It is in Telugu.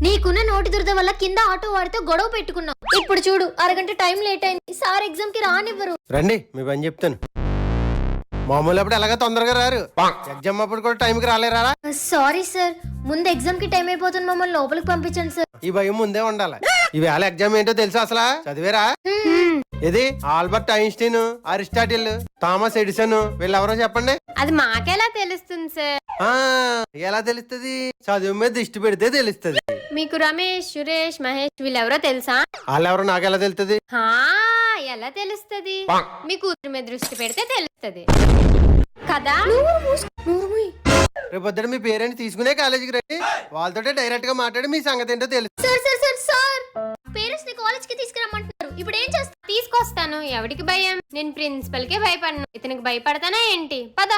నీకున్న నోటి దురద వల్ల కింద ఆటో వాడితో గొడవ పెట్టుకున్నావు. ఇప్పుడు చూడు, అరగంట టైం లేట్ అయింది. సార్ ఎగ్జామ్ కి రానివ్వరు. రండి మీ పని చెప్తాను. మామూలు అప్పుడు ఎలాగ తొందరగా రారు, ఎగ్జామ్ అప్పుడు కూడా టైంకి రాలేరా? సారీ సార్, ముందు ఎగ్జామ్ కి టైం అయిపోతుంది, మమ్మల్ని లోపలికి పంపించండి సార్. ఈ భయం ముందే ఉండాలి. ఈవేళ ఎగ్జామ్ ఏంటో తెలుసా అసలు? చదివేరా? ఇది Albert Einstein, Aristotle, Thomas Edison వీళ్ళెవరో చెప్పండి. అది మాకెలా తెలుస్తుంది సార్? ఎలా తెలుస్తుంది? చదువు మీద దృష్టి పెడితే తెలుస్తుంది. మీకు రమేష్, సురేష్, మహేష్ వీళ్ళెవరో తెలుసా? వాళ్ళెవరో నాకెలా తెలుస్తుంది? ఎలా తెలుస్తుంది? మీ కూతురు మీద దృష్టి పెడితే తెలుస్తుంది కదా. రేపు పొద్దున మీ పేరెంట్స్ తీసుకునే కాలేజీకి రండి, వాళ్ళతో డైరెక్ట్ గా మాట్లాడి మీ సంగతి ఏంటో తెలుసు. Sir sir sir sir, parents ని కాలేజ్ కి తీసుకురమ్మంటున్నారు. ఇప్పుడు ఏం చేస్తా? తీసుకొస్తాను. ఎవరికి భయం? నేను ప్రిన్సిపల్ కే భయపడను. ఇతనికి భయపడతానా ఏంటి? పద.